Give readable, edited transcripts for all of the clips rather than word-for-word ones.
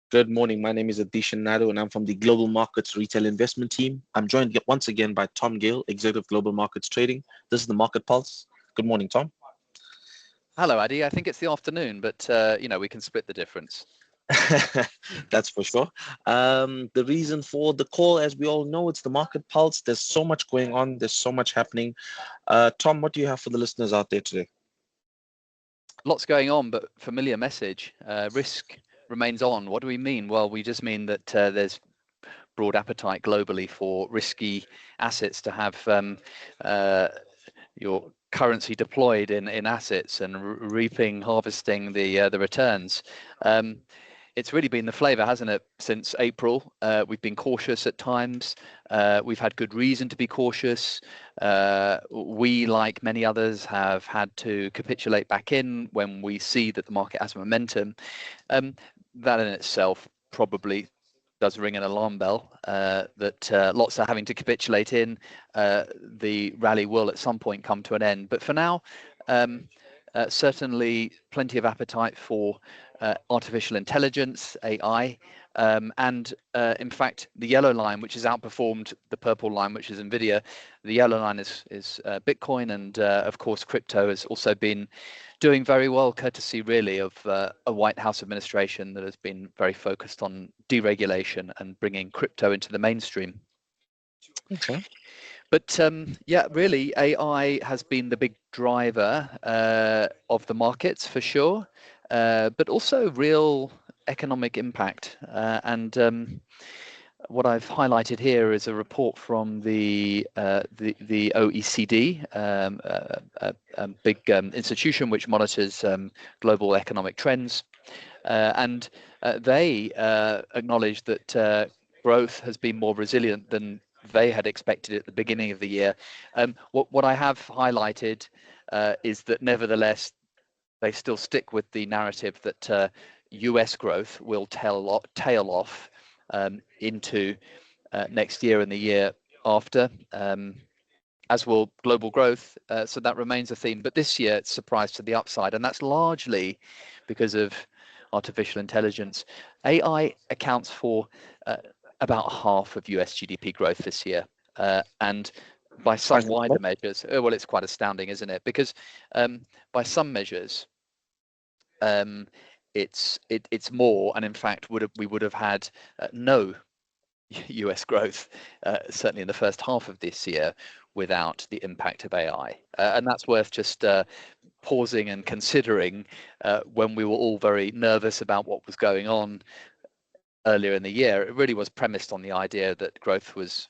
Good morning. My name is Adishan Nadu, and I'm from the Global Markets Retail Investment Team. I'm joined once again by Tom Gale, Executive Global Markets Trading. This is the Market Pulse. Good morning, Tom. Hello, Addy. I think it's the afternoon, but we can split the difference. That's for sure. The reason for the call, as we all know, it's the Market Pulse. There's so much going on. There's so much happening. Tom, what do you have for the listeners out there today? Lots going on, but familiar message. Risk remains on. What do we mean? Well, we just mean that there's broad appetite globally for risky assets to have your currency deployed in assets and reaping, harvesting the returns. It's really been the flavour, hasn't it, since April? We've been cautious at times. We've had good reason to be cautious. We, like many others, have had to capitulate back in when we see that the market has momentum. That in itself probably does ring an alarm bell that lots are having to capitulate in. The rally will at some point come to an end. But for now, certainly plenty of appetite for artificial intelligence, AI, and in fact, the yellow line, which has outperformed the purple line, which is NVIDIA, the yellow line is Bitcoin, and of course, crypto has also been doing very well, courtesy really of a White House administration that has been very focused on deregulation and bringing crypto into the mainstream. Okay. But yeah, really, AI has been the big driver of the markets for sure, but also real economic impact. And what I've highlighted here is a report from the OECD, a big institution which monitors global economic trends, and they acknowledge that growth has been more resilient than they had expected at the beginning of the year. What I have highlighted is that nevertheless, they still stick with the narrative that US growth will tail off into next year and the year after, as will global growth. So that remains a theme. But this year, it's surprised to the upside, and that's largely because of artificial intelligence. AI accounts for about half of US GDP growth this year, and by some wider measures, well, it's quite astounding, isn't it? Because by some measures, it's more, and in fact, we would have had no US growth, certainly in the first half of this year, without the impact of AI, and that's worth just pausing and considering when we were all very nervous about what was going on earlier in the year. It really was premised on the idea that growth was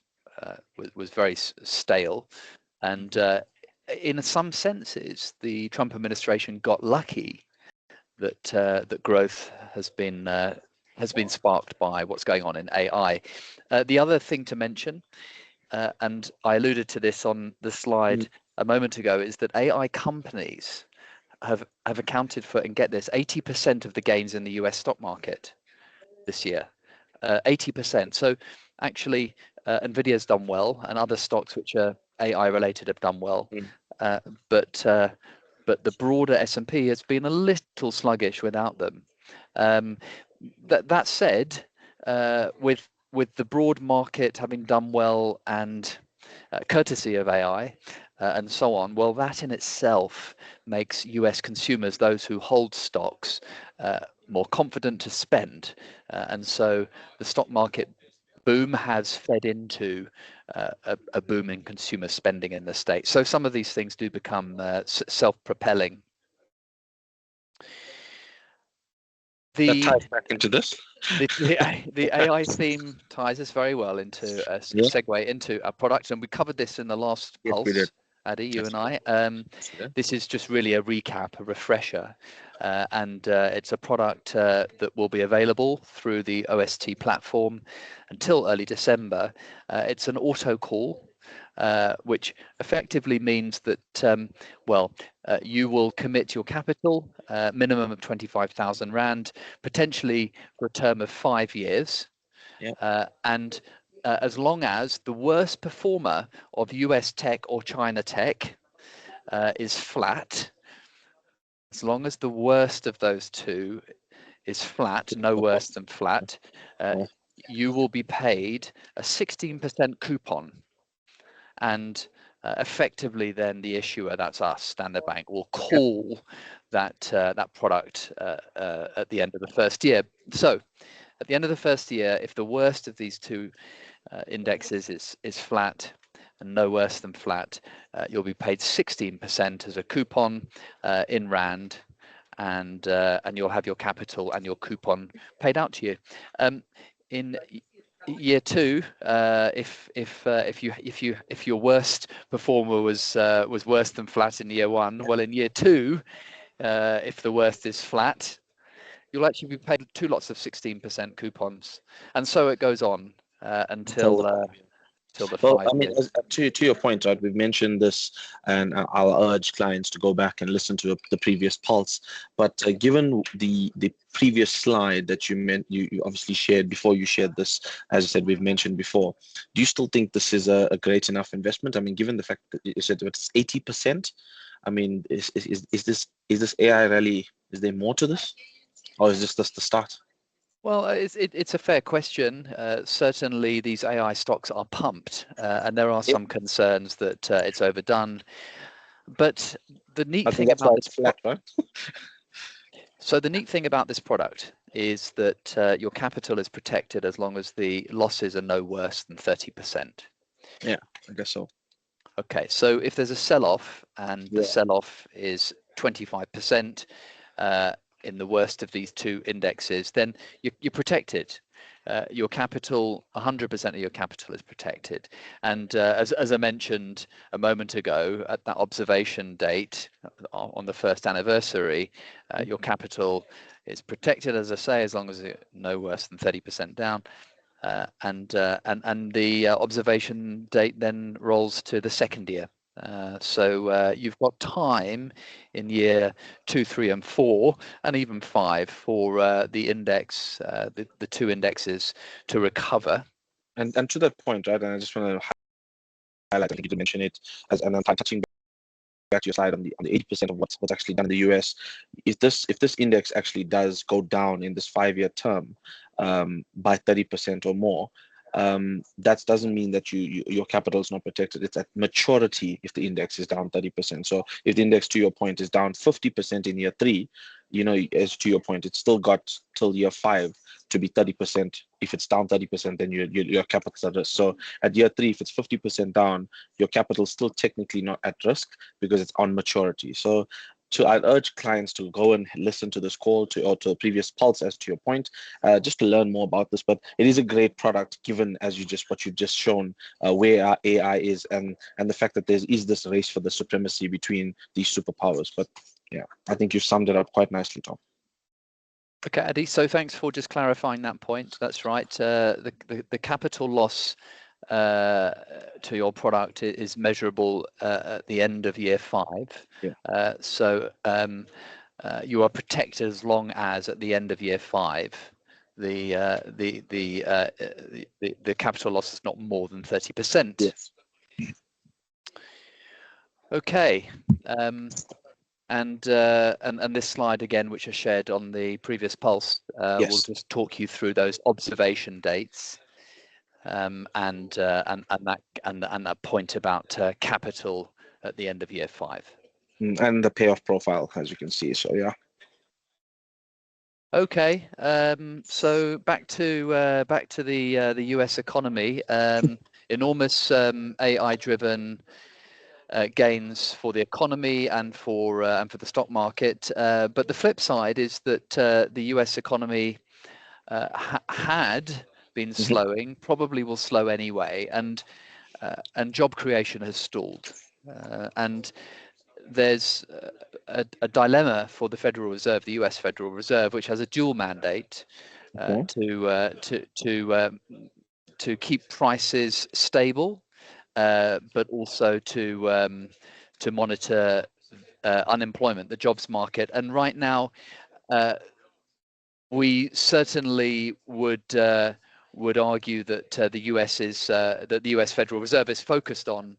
very stale, and in some senses, the Trump administration got lucky that growth has been sparked by what's going on in AI. The other thing to mention, and I alluded to this on the slide a moment ago, is that AI companies have accounted for, and get this, 80% of the gains in the US stock market this year. 80%. So actually, NVIDIA's done well, and other stocks which are AI related have done well. But the broader S&P has been a little sluggish without them. That said, with the broad market having done well and courtesy of AI and so on, well, that in itself makes US consumers, those who hold stocks, more confident to spend. And so the stock market boom has fed into a boom in consumer spending in the States. So some of these things do become self-propelling. That ties back into this. The AI theme ties us very well into a segue into our product, and we covered this in the last Pulse, Addy, you and I. This is just really a recap, a refresher, and it's a product that will be available through the OST platform until early December. It's an auto call, which effectively means that, you will commit your capital, minimum of 25,000 Rand, potentially for a term of 5 years. And as long as the worst performer of US tech or China tech is flat, as long as the worst of those two is flat, no worse than flat, you will be paid a 16% coupon, and effectively then the issuer, that's us, Standard Bank, will call that product at the end of the first year. So at the end of the first year, if the worst of these two indexes is flat and no worse than flat, you'll be paid 16% as a coupon in Rand, and you'll have your capital and your coupon paid out to you. In year two, if your worst performer was worse than flat in year one, well, in year two, if the worst is flat, you'll actually be paid two lots of 16% coupons, and so it goes on until the Well, 5 I mean, years. to your point, right? We've mentioned this, and I'll urge clients to go back and listen to the previous pulse. But given the previous slide that you obviously shared before you shared this, as I said, we've mentioned before. Do you still think this is a great enough investment? I mean, given the fact that you said it's 80%, I mean, is this AI rally? Is there more to this, or is this just the start? Well, it's a fair question. Certainly, these AI stocks are pumped, and there are some concerns that it's overdone. But the neat I think thing that's why about it's flat, right? So the neat thing about this product is that your capital is protected as long as the losses are no worse than 30%. Yeah, I guess so. Okay, so if there's a sell-off and the sell-off is 25% in the worst of these two indexes, then you're protected. Your capital, 100% of your capital is protected. And as I mentioned a moment ago, at that observation date on the first anniversary, your capital is protected, as I say, as long as it's no worse than 30% down. And the observation date then rolls to the second year. So you've got time in year 2, 3, and 4, and even 5 for the index, the two indexes to recover. And to that point, right? And I just want to highlight, I think you did mention it, and I'm touching back to your slide on the 80% of what's actually done in the US. If this index actually does go down in this 5-year term by 30% or more, that doesn't mean that your capital is not protected. It's at maturity if the index is down 30%. So if the index, to your point, is down 50% in year 3, as to your point, it's still got till year 5 to be 30%. If it's down 30%, then your capital's at risk. So at year 3, if it's 50% down, your capital's still technically not at risk because it's on maturity. So I'd urge clients to go and listen to this call or to a previous pulse, as to your point, just to learn more about this. But it is a great product, given as what you've just shown, where our AI is, and the fact that there is this race for the supremacy between these superpowers. But yeah, I think you've summed it up quite nicely, Tom. Okay, Eddie. So thanks for just clarifying that point. That's right. The capital loss to your product is measurable at the end of year 5. Yeah. So you are protected as long as at the end of year 5 the capital loss is not more than 30%. Yes. Okay. And this slide again, which I shared on the previous pulse, Yes. will just talk you through those observation dates, and that point about capital at the end of year 5. And the payoff profile, as you can see. So yeah. Okay. So back to the US economy. Enormous AI-driven gains for the economy and for the stock market. But the flip side is that the US economy had been slowing, probably will slow anyway, and job creation has stalled. And there's a dilemma for the Federal Reserve, the US Federal Reserve, which has a dual mandate to keep prices stable, but also to monitor unemployment, the jobs market. And right now, we certainly would argue that the US Federal Reserve is focused on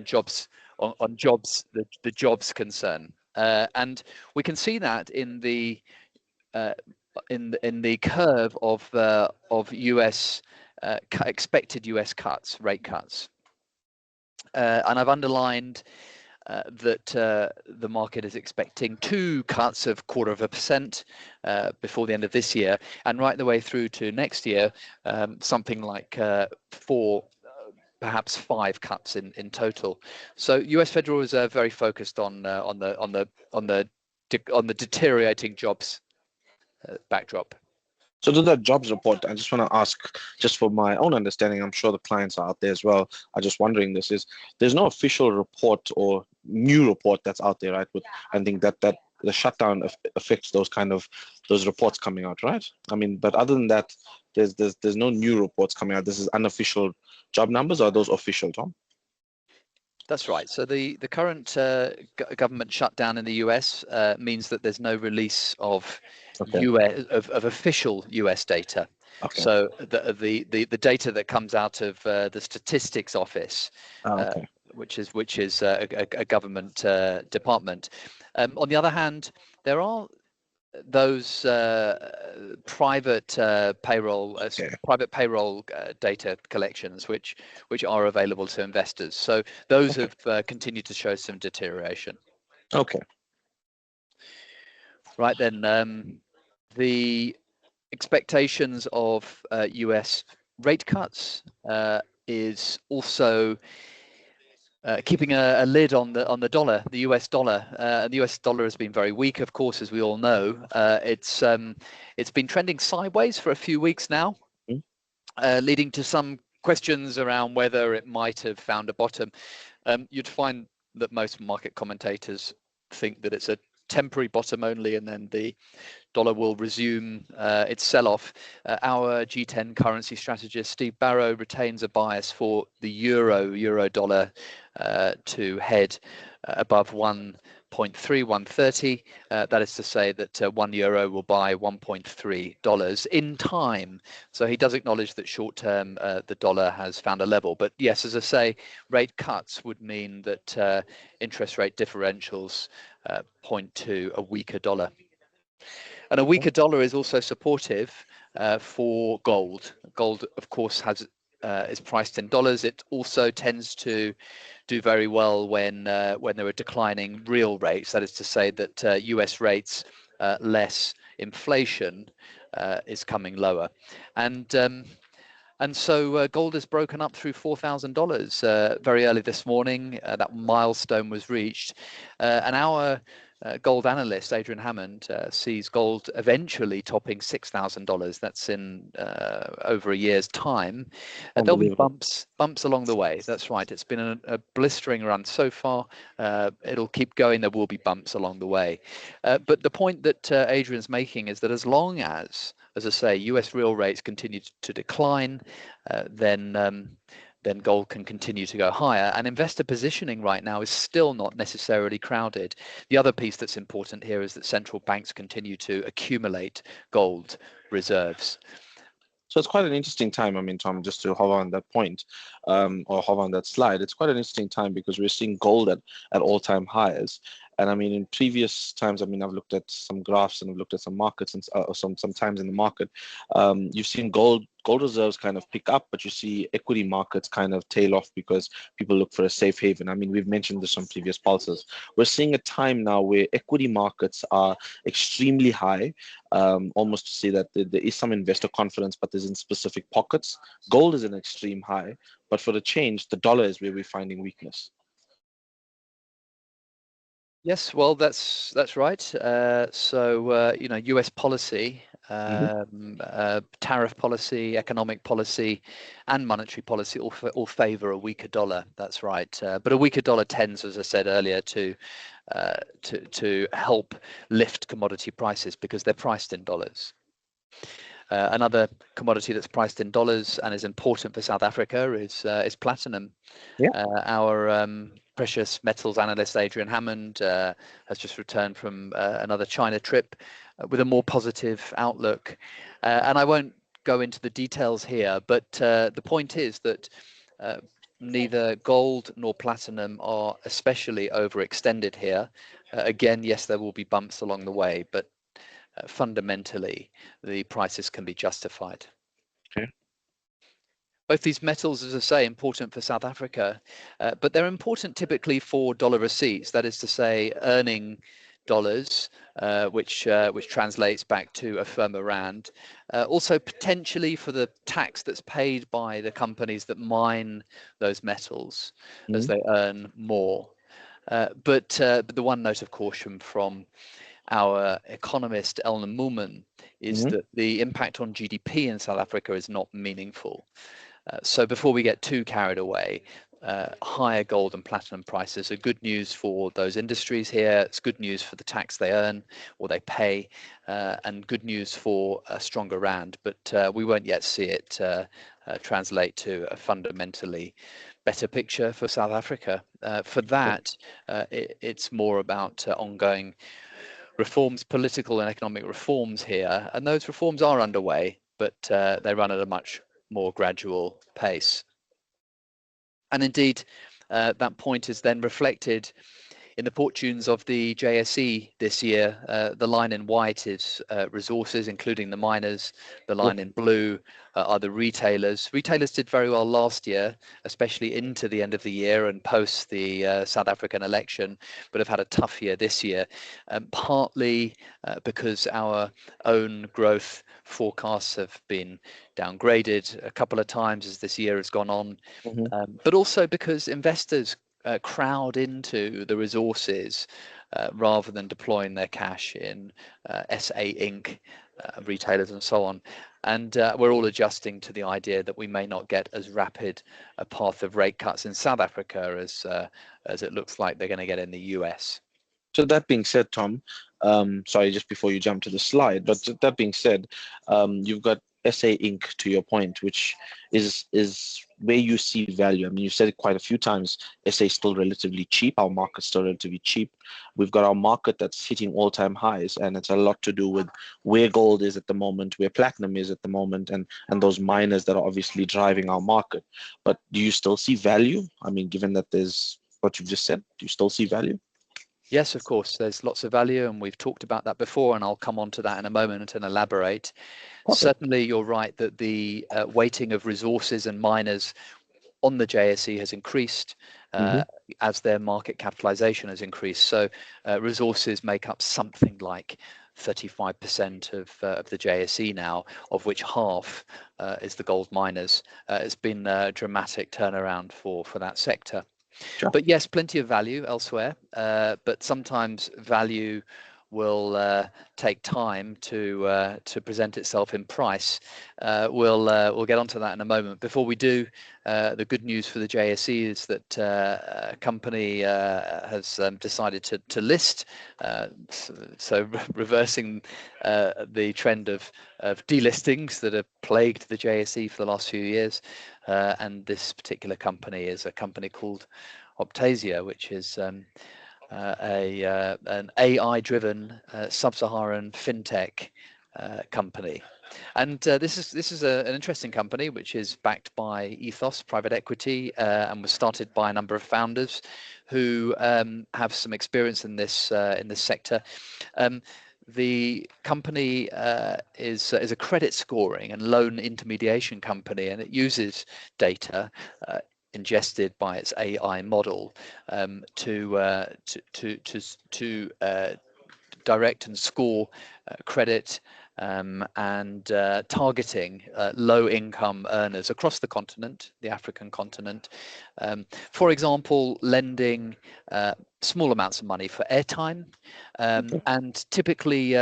jobs, the jobs concern, and we can see that in the in the curve of US expected US rate cuts, and I've underlined that the market is expecting 2 cuts of 0.25% before the end of this year, and right the way through to next year, something like 4, perhaps 5 cuts in total. So US Federal Reserve very focused on the deteriorating jobs backdrop. So to that jobs report, I just want to ask, just for my own understanding, I'm sure the clients are out there as well, are just wondering this is, there's no official report or new report that's out there, right? With, I think that the shutdown affects those reports coming out, right? I mean, but other than that, there's no new reports coming out. This is unofficial job numbers, or are those official, Tom? That's right. So the current government shutdown in the US means that there's no release of Okay. of official US data. Okay. So the data that comes out of the statistics office, Okay. which is a government department. On the other hand, there are those private payroll data collections which are available to investors. So those have continued to show some deterioration. Okay. Right then, the expectations of US rate cuts is also keeping a lid on the dollar, the US dollar. The US dollar has been very weak, of course, as we all know. It's been trending sideways for a few weeks now, leading to some questions around whether it might have found a bottom. You'd find that most market commentators think that it's a temporary bottom only, and then the dollar will resume its sell-off. Our G10 currency strategist Steve Barrow retains a bias for the euro dollar to head above 1.3, 130. That is to say that €1 will buy $1.3 in time. So he does acknowledge that short term the dollar has found a level. But yes, as I say, rate cuts would mean that interest rate differentials point to a weaker dollar. And a weaker dollar is also supportive for gold. Gold, of course, is priced in dollars. It also tends to do very well when there are declining real rates. That is to say that US rates less inflation is coming lower. And so gold has broken up through $4,000 very early this morning. That milestone was reached, and our gold analyst Adrian Hammond sees gold eventually topping $6,000. That's in over a year's time. There'll be bumps along the way. That's right. It's been a blistering run so far. It'll keep going. There will be bumps along the way. But the point that Adrian's making is that as long as I say, US real rates continue to decline, then gold can continue to go higher. And investor positioning right now is still not necessarily crowded. The other piece that's important here is that central banks continue to accumulate gold reserves. So it's quite an interesting time. I mean, Tom, just to hover on that point, or hover on that slide, it's quite an interesting time because we're seeing gold at all-time highs. And I mean, in previous times, I mean, I've looked at some graphs and I've looked at some markets and some times in the market. You've seen gold reserves kind of pick up, but you see equity markets kind of tail off because people look for a safe haven. I mean, we've mentioned this on previous pulses. We're seeing a time now where equity markets are extremely high, almost to say that there is some investor confidence, but there's in specific pockets. Gold is an extreme high, but for the change, the dollar is where we're finding weakness. Yes, well, that's right. So you know, U.S. policy, tariff policy, economic policy, and monetary policy all favour a weaker dollar. That's right. But a weaker dollar tends, as I said earlier, to help lift commodity prices because they're priced in dollars. Another commodity that's priced in dollars and is important for South Africa is platinum. Yeah. Our precious metals analyst Adrian Hammond has just returned from another China trip with a more positive outlook. And I won't go into the details here, but the point is that neither gold nor platinum are especially overextended here. Again, yes, there will be bumps along the way, but fundamentally the prices can be justified. Okay. Both these metals, as I say, important for South Africa, but they're important typically for dollar receipts. That is to say, earning dollars, which translates back to a firmer rand. Also, potentially for the tax that's paid by the companies that mine those metals as they earn more. But the one note of caution from our economist Elna Moolman is that the impact on GDP in South Africa is not meaningful. So before we get too carried away, higher gold and platinum prices are good news for those industries here. It's good news for the tax they earn or they pay, and good news for a stronger rand. But we won't yet see it translate to a fundamentally better picture for South Africa. For that, it's more about ongoing reforms, political and economic reforms here, and those reforms are underway, but they run at a much more gradual pace. And indeed, that point is then reflected in the fortunes of the JSE this year. The line in white is resources, including the miners. The line in blue are the retailers. Retailers did very well last year, especially into the end of the year and post the South African election, but have had a tough year this year, partly because our own growth forecasts have been downgraded a couple of times as this year has gone on, but also because investors crowd into the resources rather than deploying their cash in SA Inc., retailers and so on. And we're all adjusting to the idea that we may not get as rapid a path of rate cuts in South Africa as it looks like they're going to get in the US. So that being said, Tom, sorry, just before you jump to the slide, but that being said, you've got SA Inc. to your point, which is where you see value. I mean, you've said it quite a few times. SA is still relatively cheap. Our market's still relatively cheap. We've got our market that's hitting all-time highs, and it's a lot to do with where gold is at the moment, where platinum is at the moment, and those miners that are obviously driving our market. But do you still see value? I mean, given that there's what you've just said, do you still see value? Yes, of course, there's lots of value, and we've talked about that before, and I'll come on to that in a moment and elaborate. Perfect. Certainly, you're right that the weighting of resources and miners on the JSE has increased as their market capitalization has increased. So resources make up something like 35% of the JSE now, of which half is the gold miners. It's been a dramatic turnaround for that sector. Sure. But yes, plenty of value elsewhere, but sometimes value will take time to present itself in price. We'll get onto that in a moment. Before we do, the good news for the JSE is that a company has decided to list, so reversing the trend of delistings that have plagued the JSE for the last few years. And this particular company is a company called Optasia, which is an AI-driven sub-Saharan fintech company. And this is an interesting company which is backed by Ethos private equity and was started by a number of founders who have some experience in this sector. The company is a credit scoring and loan intermediation company, and it uses data ingested by its AI model to direct and score credit and targeting low-income earners across the continent, the African continent. For example, lending small amounts of money for airtime, and typically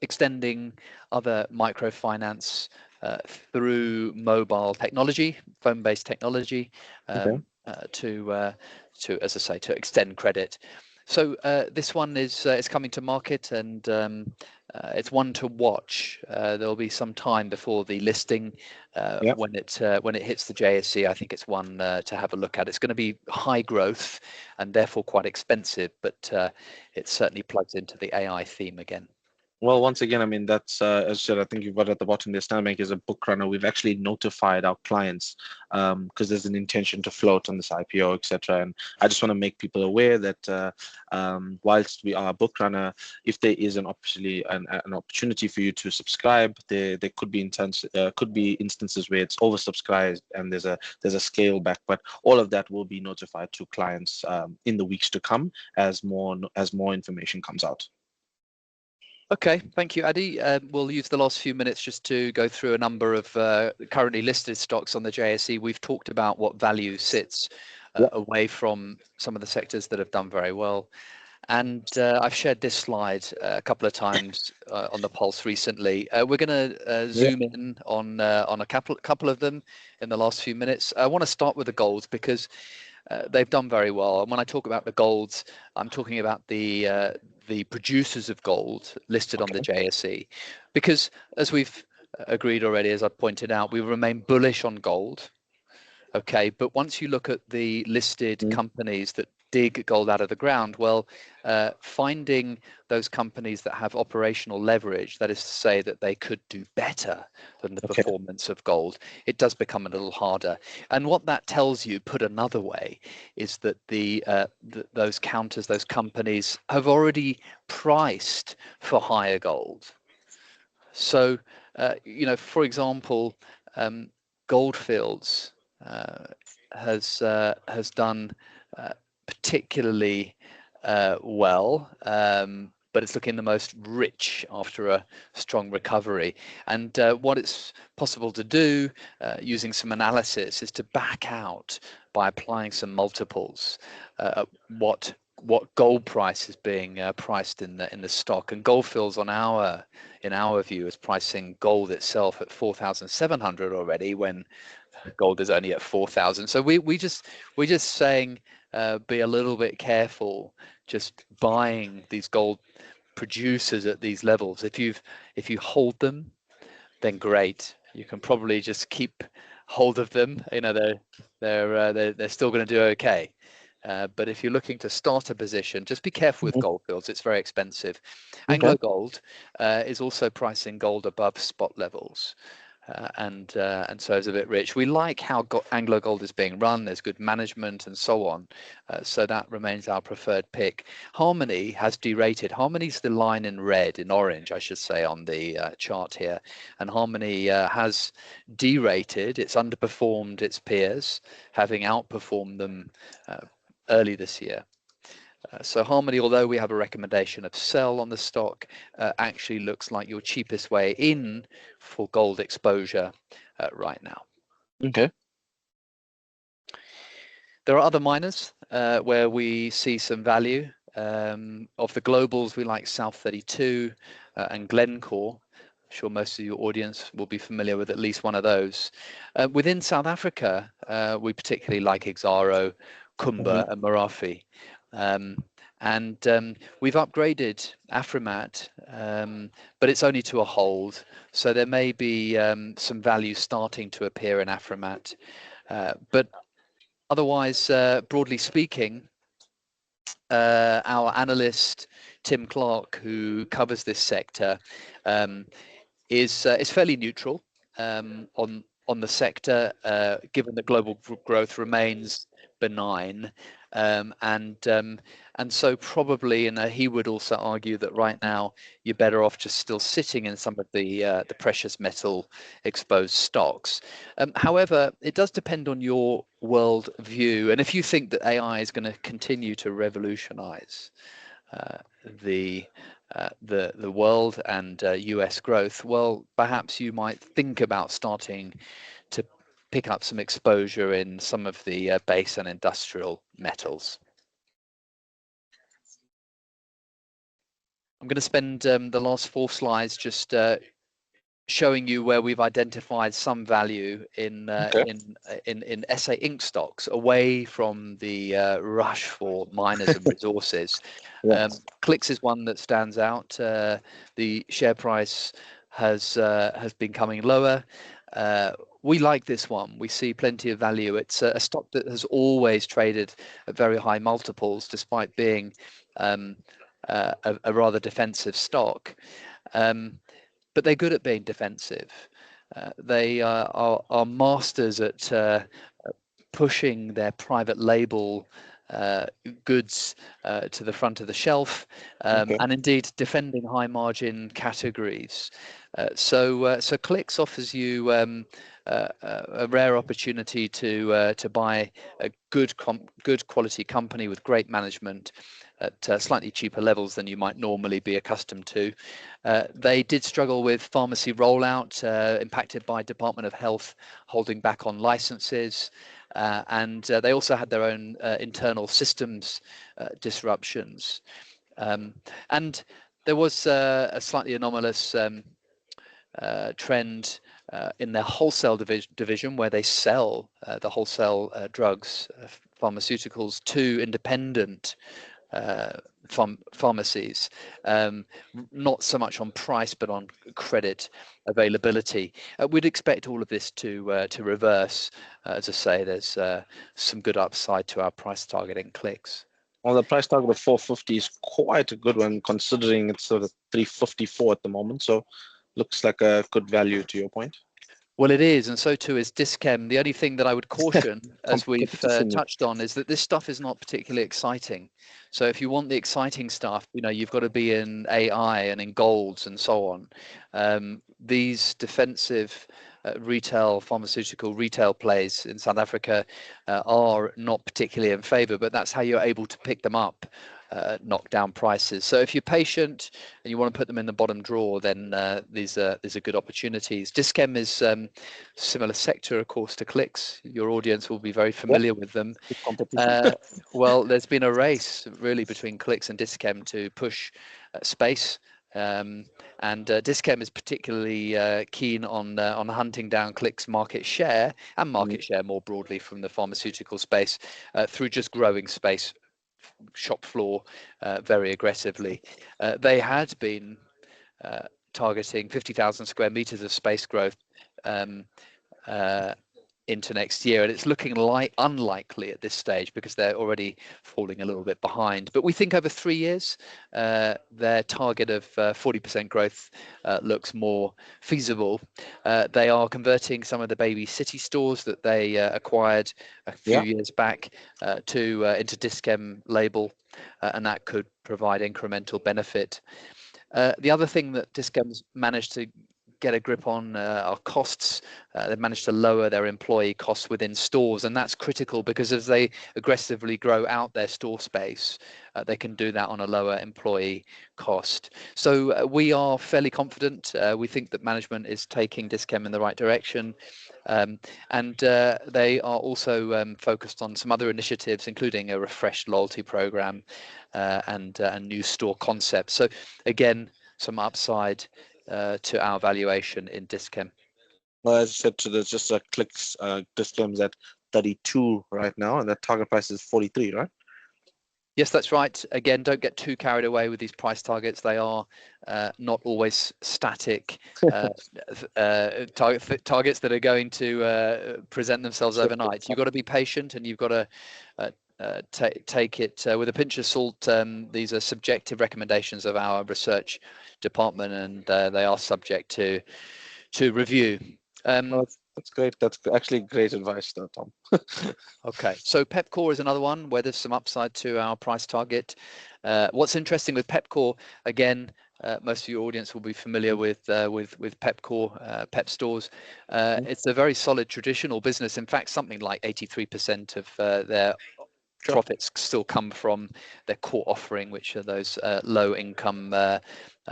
extending other microfinance through mobile technology, phone-based technology, to, as I say, to extend credit. So this one is coming to market, and it's one to watch. There'll be some time before the listing. When it hits the JSE, I think it's one to have a look at. It's going to be high growth and therefore quite expensive, but it certainly plugs into the AI theme again. Well, once again, I mean, that's, as I said, I think you've got at the bottom there, Standard Bank is a book runner. We've actually notified our clients because there's an intention to float on this IPO, etc. And I just want to make people aware that whilst we are a book runner, if there is obviously an opportunity for you to subscribe, there could be instances where it's oversubscribed and there's a scale back. But all of that will be notified to clients in the weeks to come as more information comes out. Okay, thank you, Adi. We'll use the last few minutes just to go through a number of currently listed stocks on the JSE. We've talked about what value sits away from some of the sectors that have done very well. And I've shared this slide a couple of times on the Pulse recently. We're going to zoom in on a couple of them in the last few minutes. I want to start with the golds because they've done very well. And when I talk about the golds, I'm talking about the producers of gold listed on the JSE, because as we've agreed already, as I pointed out, we remain bullish on gold. Okay, but once you look at the listed companies that dig gold out of the ground, well, finding those companies that have operational leverage, that is to say that they could do better than the performance of gold, it does become a little harder. And what that tells you, put another way, is that those counters, those companies have already priced for higher gold. So, for example, Goldfields has done particularly well, but it's looking the most rich after a strong recovery. And what it's possible to do using some analysis is to back out by applying some multiples what gold price is being priced in the stock. And Goldfields in our view is pricing gold itself at 4,700 already when gold is only at 4,000. So we're just saying be a little bit careful just buying these gold producers at these levels. If you hold them, then great. You can probably just keep hold of them. They're still going to do okay. But if you're looking to start a position, just be careful with Goldfields. It's very expensive. Anglo Gold is also pricing gold above spot levels. And so it's a bit rich. We like how Anglo Gold is being run. There's good management and so on. So that remains our preferred pick. Harmony has derated. Harmony's the line in red, in orange, I should say, on the chart here. And Harmony has derated. It's underperformed its peers, having outperformed them early this year. So Harmony, although we have a recommendation of sell on the stock, actually looks like your cheapest way in for gold exposure right now. Okay. There are other miners where we see some value. Of the globals, we like South 32 and Glencore. I'm sure most of your audience will be familiar with at least one of those. Within South Africa, we particularly like Exxaro, Kumba and Merafe. We've upgraded Afrimat, but it's only to a hold. So there may be some value starting to appear in Afrimat. But otherwise, broadly speaking, our analyst, Tim Clark, who covers this sector, is fairly neutral on the sector, given that global growth remains benign, and so probably, and he would also argue that right now you're better off just still sitting in some of the precious metal exposed stocks. However, it does depend on your world view, and if you think that AI is going to continue to revolutionize the world and US growth, well, perhaps you might think about starting to pick up some exposure in some of the base and industrial metals. I'm going to spend the last 4 slides just showing you where we've identified some value in SA Inc. stocks away from the rush for miners and resources. Clicks is one that stands out. The share price has been coming lower. We like this one. We see plenty of value. It's a stock that has always traded at very high multiples, despite being a rather defensive stock. But they're good at being defensive. They are masters at pushing their private label goods to the front of the shelf, and indeed defending high margin categories. So Clicks offers you a rare opportunity to buy a good quality company with great management at slightly cheaper levels than you might normally be accustomed to. They did struggle with pharmacy rollout, impacted by Department of Health holding back on licenses, and they also had their own internal systems disruptions. And there was a slightly anomalous trend in their wholesale division, where they sell the wholesale drugs, pharmaceuticals, to independent pharmacies, not so much on price but on credit availability. We'd expect all of this to reverse. As I say, there's some good upside to our price target in Clicks. Well, the price target of 450 is quite a good one, considering it's sort of 354 at the moment. So looks like a good value, to your point. Well, it is, and so too is Dischem. The only thing that I would caution, as we've Competition. touched on, is that this stuff is not particularly exciting. So if you want the exciting stuff, you've got to be in AI and in golds and so on. These defensive pharmaceutical retail plays in South Africa are not particularly in favor, but that's how you're able to pick them up. Knock down prices. So if you're patient and you want to put them in the bottom drawer, then these are good opportunities. Dischem is similar sector, of course, to Clicks. Your audience will be very familiar with them. Well, there's been a race really between Clicks and Dischem to push space. And Dischem is particularly keen on hunting down Clicks' market share and market share more broadly from the pharmaceutical space through just growing space shop floor very aggressively. They had been targeting 50,000 square meters of space growth into next year, and it's looking unlikely at this stage because they're already falling a little bit behind. But we think over 3 years, their target of 40% growth looks more feasible. They are converting some of the baby city stores that they acquired a few years back into Dischem label, and that could provide incremental benefit. The other thing that Dischem's managed to get a grip on are costs. They've managed to lower their employee costs within stores, and that's critical because as they aggressively grow out their store space, they can do that on a lower employee cost. So we are fairly confident. We think that management is taking Dischem in the right direction. And they are also focused on some other initiatives, including a refreshed loyalty program and new store concepts. So again, some upside to our valuation in Dischem. Well, as I said, there's just a Clicks. Dischem's at 32 right now, and the target price is 43, right? Yes, that's right. Again, don't get too carried away with these price targets. They are not always static targets that are going to present themselves overnight. You've got to be patient, and you've got to take it with a pinch of salt. These are subjective recommendations of our research department, and they are subject to review. Well, that's great. That's actually great advice, though, Tom. Okay, so Pepcore is another one where there's some upside to our price target. What's interesting with Pepcore, again, most of your audience will be familiar with Pepcore, Pep stores. It's a very solid traditional business. In fact, something like 83% of their profits still come from their core offering, which are those low income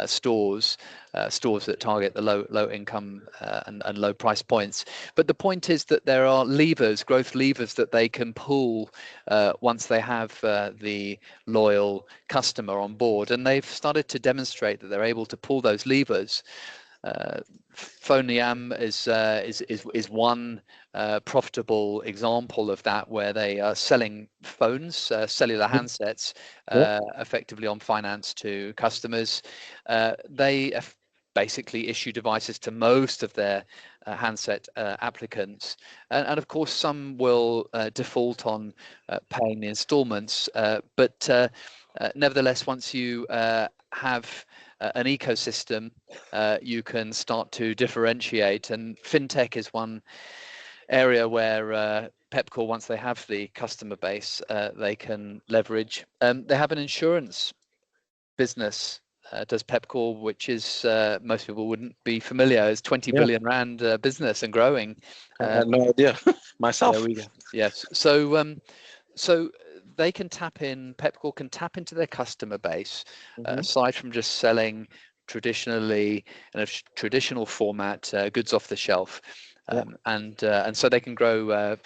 stores that target the low income and low price points. But the point is that there are growth levers that they can pull once they have the loyal customer on board, and they've started to demonstrate that they're able to pull those levers. Phoniam is one profitable example of that, where they are selling phones, cellular handsets, effectively on finance to customers. They basically issue devices to most of their handset applicants, and of course some will default on paying the installments, but nevertheless, once you have an ecosystem, you can start to differentiate. And fintech is one area where Pepcore, once they have the customer base, they can leverage. They have an insurance business, does Pepcore, which is most people wouldn't be familiar. It's 20 Yeah, billion rand business and growing. I had no idea There myself. we go. Yes. So they can tap in. Pepcore can tap into their customer base, aside from just selling traditionally in a traditional format, goods off the shelf. Yeah. And so they can grow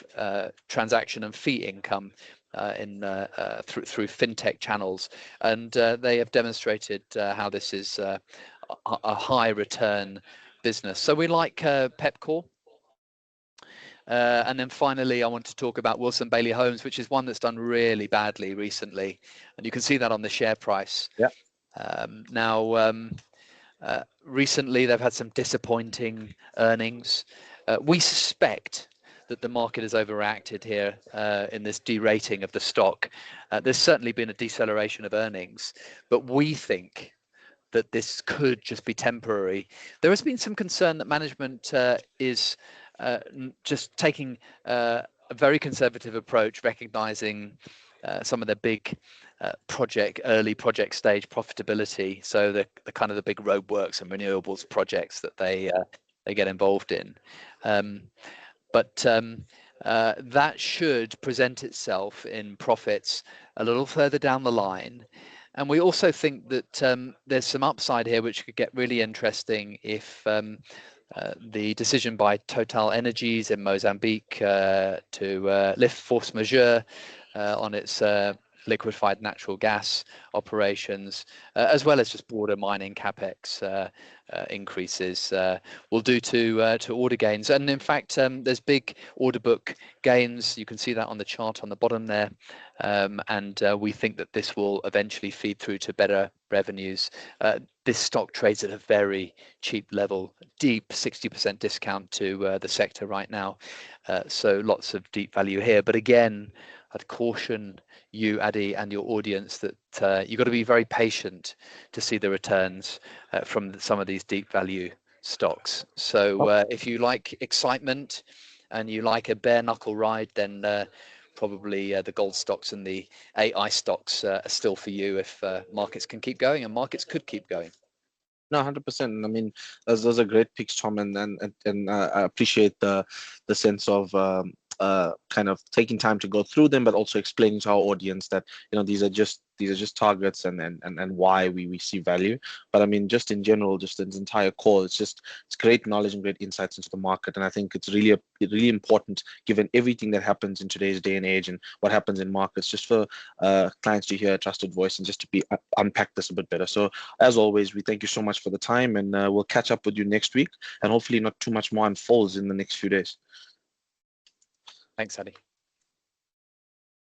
transaction and fee income through fintech channels, and they have demonstrated how this is a high return business. So we like Pepcore. And then finally, I want to talk about Wilson Bailey Homes, which is one that's done really badly recently, and you can see that on the share price. Yeah. Recently, they've had some disappointing earnings. We suspect that the market has overreacted here in this derating of the stock. There's certainly been a deceleration of earnings, but we think that this could just be temporary. There has been some concern that management is just taking a very conservative approach, recognizing some of the big early project stage profitability. So the kind of the big roadworks and renewables projects that they get involved in. But that should present itself in profits a little further down the line. And we also think that there's some upside here, which could get really interesting if the decision by Total Energies in Mozambique to lift force majeure on its liquefied natural gas operations, as well as just broader mining capex increases, will do to order gains. And in fact, there's big order book gains. You can see that on the chart on the bottom there. And we think that this will eventually feed through to better revenues. This stock trades at a very cheap level, deep 60% discount to the sector right now. So lots of deep value here. But again, I'd caution you, Adi, and your audience that you've got to be very patient to see the returns from some of these deep value stocks. So if you like excitement and you like a bare knuckle ride, then probably the gold stocks and the AI stocks are still for you if markets can keep going, and markets could keep going. No, 100%. I mean, those are great picks, Tom, and I appreciate the sense of kind of taking time to go through them, but also explaining to our audience that these are just targets and why we see value. But I mean, just in general, just this entire call, it's great knowledge and great insights into the market, and I think it's really important given everything that happens in today's day and age and what happens in markets, just for clients to hear a trusted voice and just to unpack this a bit better. So as always, we thank you so much for the time, and we'll catch up with you next week, and hopefully not too much more unfolds in the next few days. Thanks, Adi.